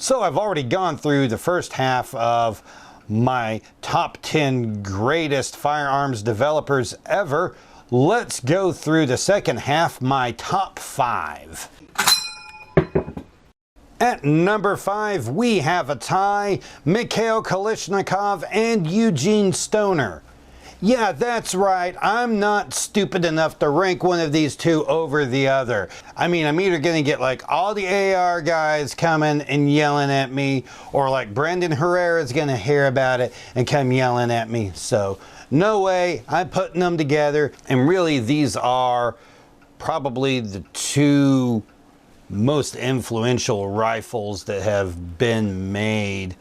So I've already gone through the first half of my top 10 greatest firearms developers ever. Let's go through the second half, my top 5. At number 5, we have a tie, Mikhail Kalashnikov and Eugene Stoner. Yeah, that's right. I'm not stupid enough to rank one of these two over the other. I mean, I'm either going to get like all the AR guys coming and yelling at me, or like Brendan Herrera is going to hear about it and come yelling at me. So no way, I'm putting them together. And really, these are probably the two most influential rifles that have been made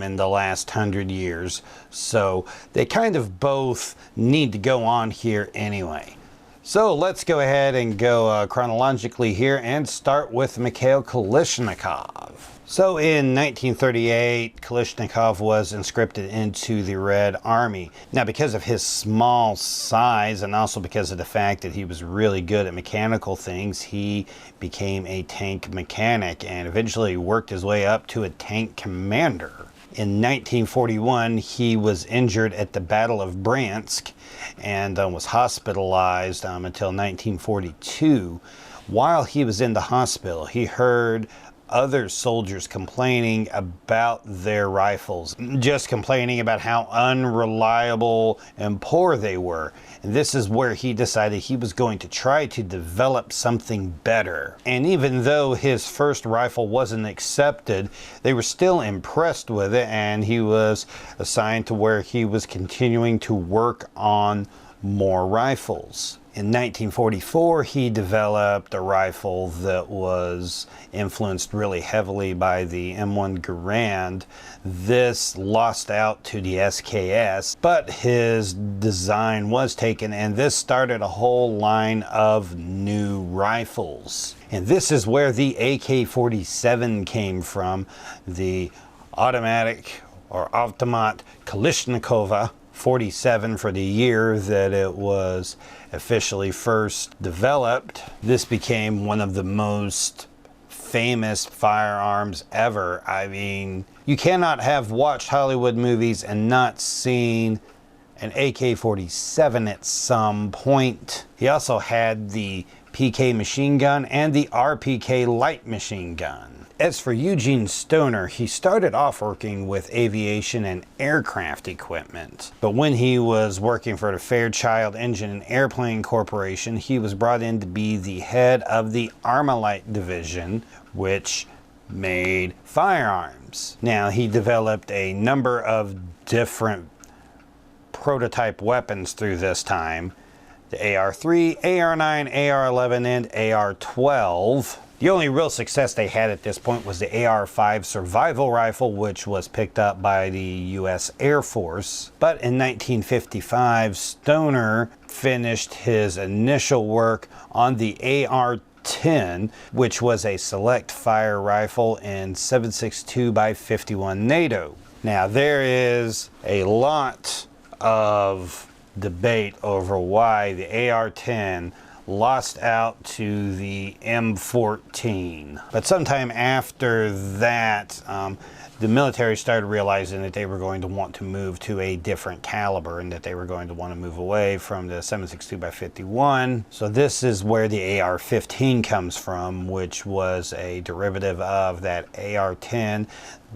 in the last 100 years. So they kind of both need to go on here anyway. So let's go ahead and go chronologically here and start with Mikhail Kalashnikov. So in 1938, Kalashnikov was conscripted into the Red Army. Now, because of his small size and also because of the fact that he was really good at mechanical things, he became a tank mechanic and eventually worked his way up to a tank commander. In 1941, he was injured at the Battle of Bryansk and was hospitalized until 1942. While he was in the hospital, he heard other soldiers complaining about their rifles, just complaining about how unreliable and poor they were. And this is where he decided he was going to try to develop something better. And even though his first rifle wasn't accepted, they were still impressed with it, and he was assigned to where he was continuing to work on more rifles. In 1944, he developed a rifle that was influenced really heavily by the M1 Garand. This lost out to the SKS, but his design was taken, and this started a whole line of new rifles. And this is where the AK-47 came from, the automatic or Automat Kalashnikova 47 for the year that it was officially first developed. This became one of the most famous firearms ever. I mean, you cannot have watched Hollywood movies and not seen an AK-47 at some point. He also had the PK machine gun and the RPK light machine gun. As for Eugene Stoner, he started off working with aviation and aircraft equipment. But when he was working for the Fairchild Engine and Airplane Corporation, he was brought in to be the head of the Armalite division, which made firearms. Now, he developed a number of different prototype weapons through this time: the AR-3, AR-9, AR-11, and AR-12. The only real success they had at this point was the AR-5 survival rifle, which was picked up by the U.S. Air Force. But in 1955, Stoner finished his initial work on the AR-10, which was a select fire rifle in 7.62 by 51 NATO. Now, there is a lot of debate over why the AR-10 lost out to the M14. But sometime after that, the military started realizing that they were going to want to move to a different caliber and that they were going to want to move away from the 7.62 by 51. So this is where the AR-15 comes from, which was a derivative of that AR-10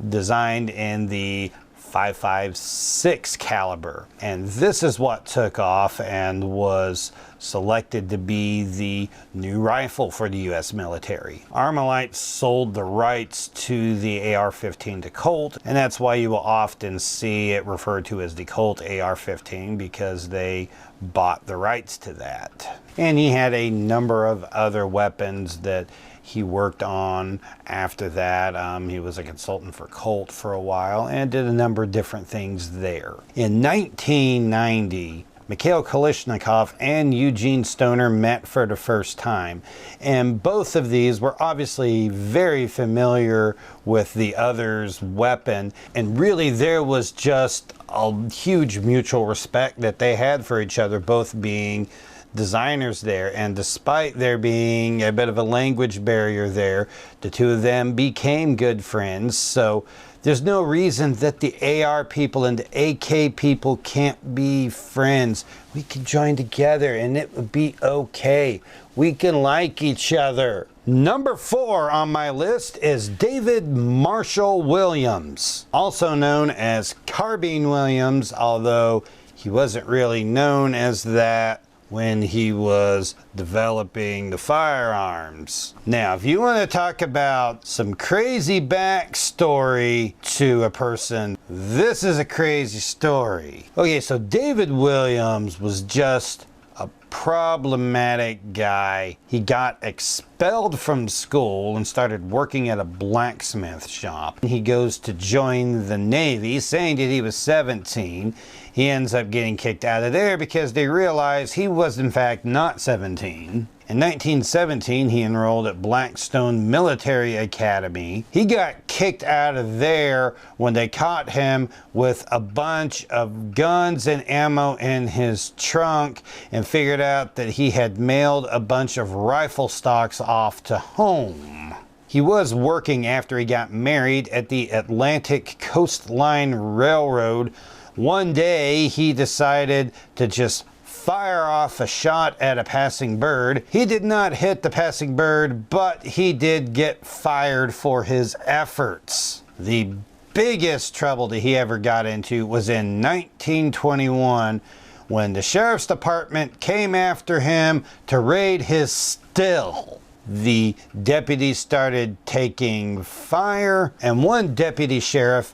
designed in the 5.56 caliber. And this is what took off and was selected to be the new rifle for the U.S. military. Armalite sold the rights to the AR-15 to Colt, and that's why you will often see it referred to as the Colt AR-15, because they bought the rights to that. And he had a number of other weapons that he worked on after that. He was a consultant for Colt for a while and did a number of different things there. In 1990, Mikhail Kalashnikov and Eugene Stoner met for the first time, and both of these were obviously very familiar with the other's weapon, and really there was just a huge mutual respect that they had for each other, both being designers there, and despite there being a bit of a language barrier there, the two of them became good friends. So there's no reason that the AR people and the AK people can't be friends. We could join together and it would be okay. We can like each other. Number 4 on my list is David Marshall Williams, also known as Carbine Williams, although he wasn't really known as that when he was developing the firearms. Now, if you want to talk about some crazy backstory to a person, this is a crazy story. Okay, so David Williams was just a problematic guy. He got expelled from school and started working at a blacksmith shop. He goes to join the Navy, saying that he was 17. He ends up getting kicked out of there because they realize he was in fact not 17. In 1917, he enrolled at Blackstone Military Academy. He got kicked out of there when they caught him with a bunch of guns and ammo in his trunk and figured out that he had mailed a bunch of rifle stocks off to home. He was working after he got married at the Atlantic Coastline Railroad. One day, he decided to just fire off a shot at a passing bird. He did not hit the passing bird, but he did get fired for his efforts. The biggest trouble that he ever got into was in 1921 when the sheriff's department came after him to raid his still. The deputies started taking fire, and one deputy sheriff,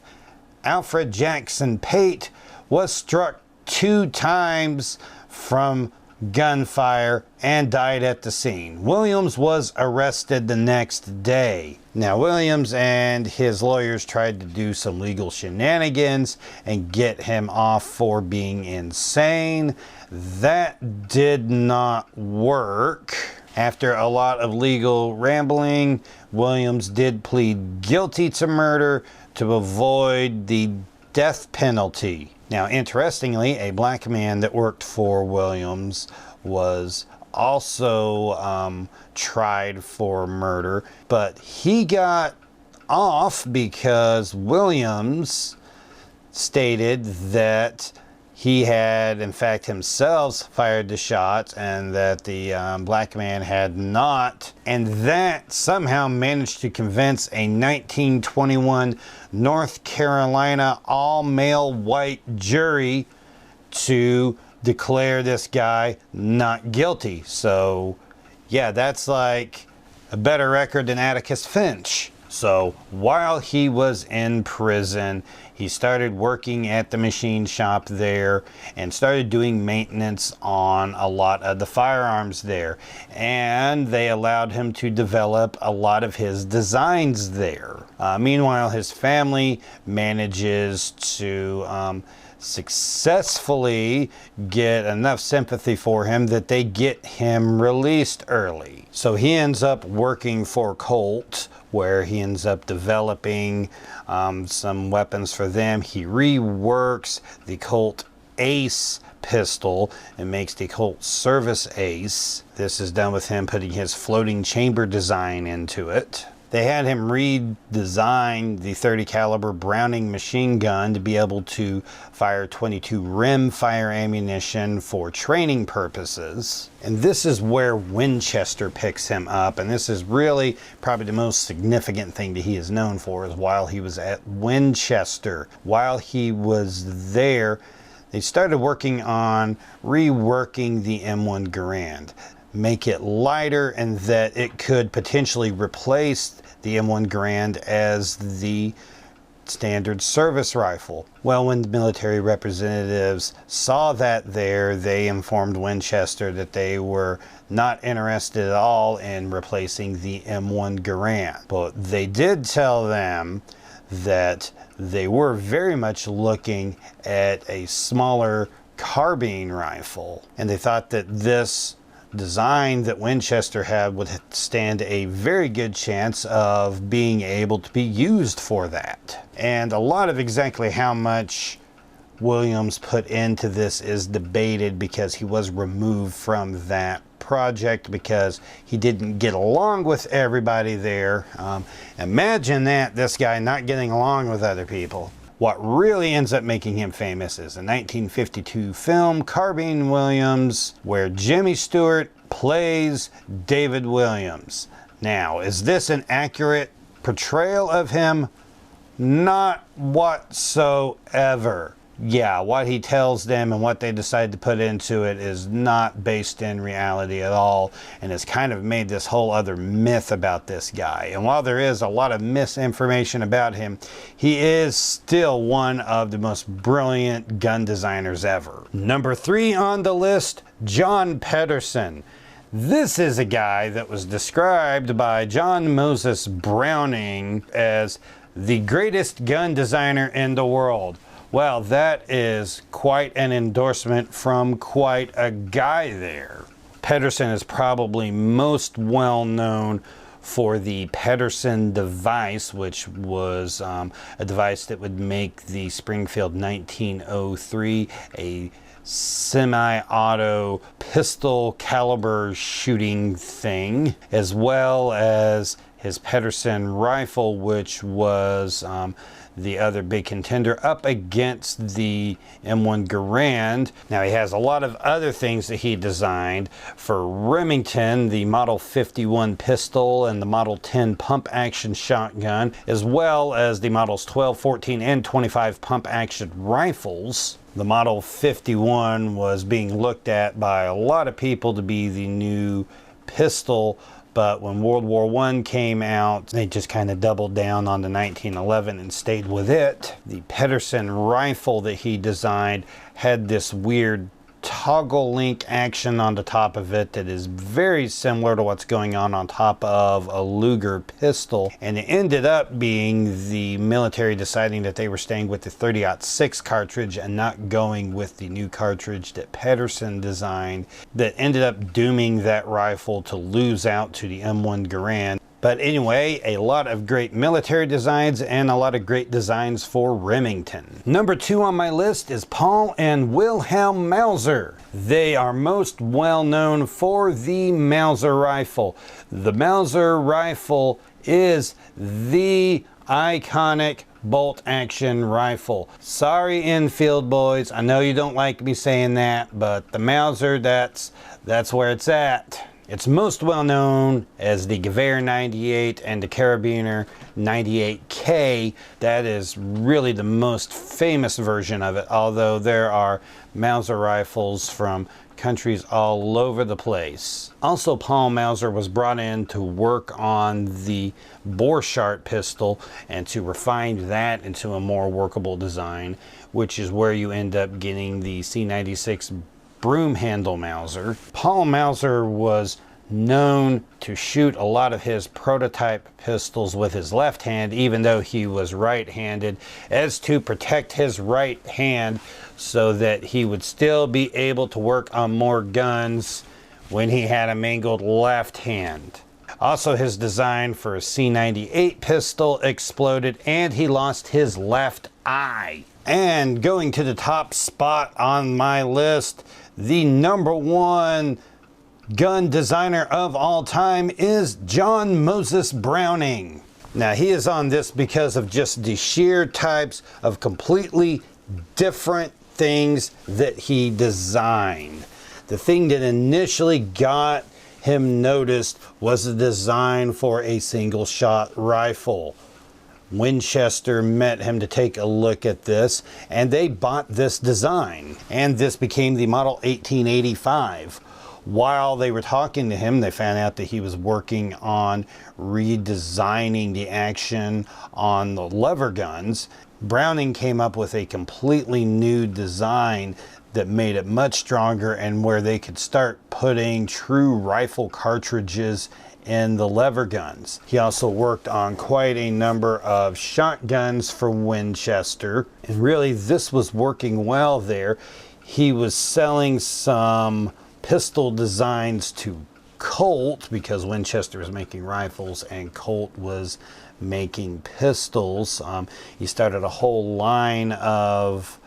Alfred Jackson Pate, was struck 2 times from gunfire and died at the scene. Williams was arrested the next day. Now, Williams and his lawyers tried to do some legal shenanigans and get him off for being insane. That did not work. After a lot of legal rambling, Williams did plead guilty to murder to avoid the death penalty. Now, interestingly, a black man that worked for Williams was also tried for murder, but he got off because Williams stated that he had, in fact, himself fired the shots and that the black man had not. And that somehow managed to convince a 1921 North Carolina all-male white jury to declare this guy not guilty. So, yeah, that's like a better record than Atticus Finch. So while he was in prison, he started working at the machine shop there and started doing maintenance on a lot of the firearms there. And they allowed him to develop a lot of his designs there. Meanwhile, his family manages to successfully get enough sympathy for him that they get him released early. So he ends up working for Colt, where he ends up developing some weapons for them. He reworks the Colt Ace pistol and makes the Colt Service Ace. This is done with him putting his floating chamber design into it. They had him redesign the .30 caliber Browning machine gun to be able to fire .22 rim fire ammunition for training purposes. And this is where Winchester picks him up, and this is really probably the most significant thing that he is known for, is while he was at Winchester. While he was there, they started working on reworking the M1 Garand, make it lighter and that it could potentially replace the M1 Garand as the standard service rifle. Well, when the military representatives saw that there, they informed Winchester that they were not interested at all in replacing the M1 Garand. But they did tell them that they were very much looking at a smaller carbine rifle, and they thought that this design that Winchester had would stand a very good chance of being able to be used for that. And a lot of exactly how much Williams put into this is debated because he was removed from that project because he didn't get along with everybody there. Imagine that, this guy not getting along with other people. What really ends up making him famous is a 1952 film, Carbine Williams, where Jimmy Stewart plays David Williams. Now, is this an accurate portrayal of him? Not whatsoever. Yeah, what he tells them and what they decide to put into it is not based in reality at all, and has kind of made this whole other myth about this guy. And while there is a lot of misinformation about him, he is still one of the most brilliant gun designers ever. Number 3 on the list, John Pedersen. This is a guy that was described by John Moses Browning as the greatest gun designer in the world. Well, that is quite an endorsement from quite a guy there. Pedersen is probably most well known for the Pedersen device, which was a device that would make the Springfield 1903 a semi-auto pistol caliber shooting thing, as well as his Pedersen rifle, which was the other big contender up against the M1 Garand. Now, he has a lot of other things that he designed for Remington, the Model 51 pistol and the Model 10 pump action shotgun, as well as the Models 12, 14, and 25 pump action rifles. The Model 51 was being looked at by a lot of people to be the new pistol, but when World War I came out, they just kind of doubled down on the 1911 and stayed with it. The Pedersen rifle that he designed had this weird toggle link action on the top of it that is very similar to what's going on top of a Luger pistol, and it ended up being the military deciding that they were staying with the 30-06 cartridge and not going with the new cartridge that Pedersen designed, that ended up dooming that rifle to lose out to the M1 Garand. But anyway, a lot of great military designs and a lot of great designs for Remington. Number 2 on my list is Paul and Wilhelm Mauser. They are most well known for the Mauser rifle. The Mauser rifle is the iconic bolt action rifle. Sorry, Enfield boys, I know you don't like me saying that, but the Mauser, that's where it's at. It's most well known as the Gewehr 98 and the Karabiner 98K. That is really the most famous version of it, although there are Mauser rifles from countries all over the place. Also, Paul Mauser was brought in to work on the Borchardt pistol and to refine that into a more workable design, which is where you end up getting the C96 broom handle Mauser. Paul Mauser was known to shoot a lot of his prototype pistols with his left hand, even though he was right-handed, as to protect his right hand so that he would still be able to work on more guns when he had a mangled left hand. Also, his design for a C98 pistol exploded and he lost his left eye. And going to the top spot on my list, the number 1 gun designer of all time is John Moses Browning. Now, he is on this because of just the sheer types of completely different things that he designed. The thing that initially got him noticed was the design for a single shot rifle. Winchester met him to take a look at this, and they bought this design, and this became the Model 1885. While they were talking to him, they found out that he was working on redesigning the action on the lever guns. Browning came up with a completely new design that made it much stronger and where they could start putting true rifle cartridges in the lever guns. He also worked on quite a number of shotguns for Winchester, and really this was working well there. He was selling some pistol designs to Colt because Winchester was making rifles and Colt was making pistols. He started a whole line of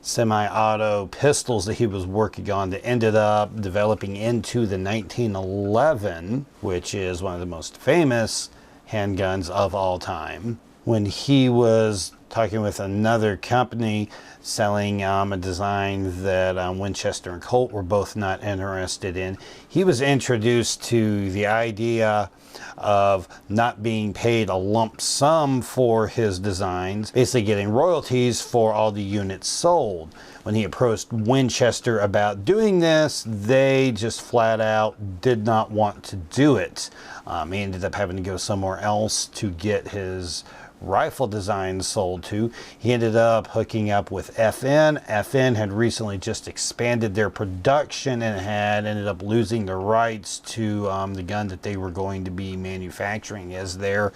semi-auto pistols that he was working on that ended up developing into the 1911, which is one of the most famous handguns of all time. When he was talking with another company selling a design that Winchester and Colt were both not interested in, he was introduced to the idea of not being paid a lump sum for his designs, basically getting royalties for all the units sold. When he approached Winchester about doing this, they just flat out did not want to do it. He ended up having to go somewhere else to get his rifle designs sold to. He ended up hooking up with FN. FN had recently just expanded their production and had ended up losing the rights to the gun that they were going to be manufacturing as their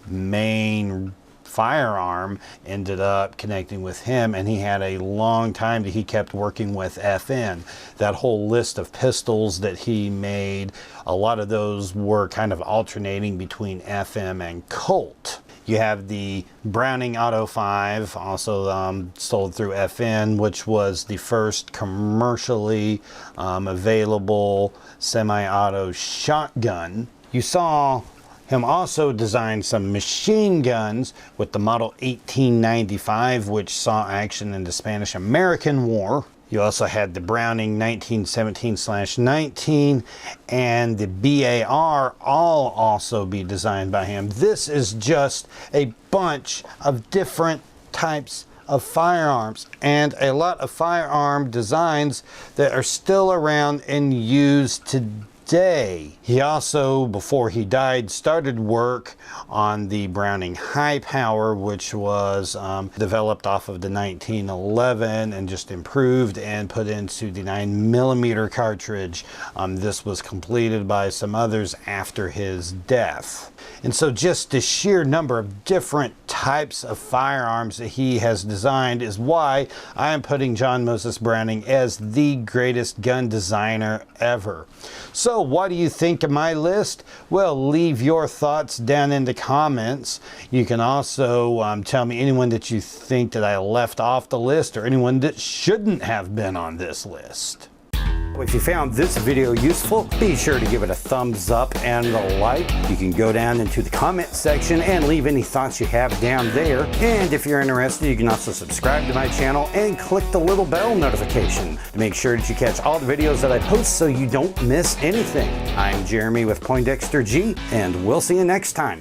main firearm. Ended up connecting with him, and he had a long time that he kept working with FN. That whole list of pistols that he made, a lot of those were kind of alternating between FM and Colt. You have the Browning Auto 5, also sold through FN, which was the first commercially available semi-auto shotgun. You saw him also design some machine guns with the Model 1895, which saw action in the Spanish-American War. You also had the Browning 1917/19 and the BAR all also be designed by him. This is just a bunch of different types of firearms and a lot of firearm designs that are still around and used today. He also, before he died, started work on the Browning High Power, which was developed off of the 1911 and just improved and put into the 9mm cartridge. This was completed by some others after his death. And so just the sheer number of different types of firearms that he has designed is why I am putting John Moses Browning as the greatest gun designer ever. So what do you think of my list? Well, leave your thoughts down in the comments. You can also tell me anyone that you think that I left off the list or anyone that shouldn't have been on this list. If you found this video useful, be sure to give it a thumbs up and a like. You can go down into the comment section and leave any thoughts you have down there. And if you're interested, you can also subscribe to my channel and click the little bell notification to make sure that you catch all the videos that I post so you don't miss anything. I'm Jeremy with Poindexter G, and we'll see you next time.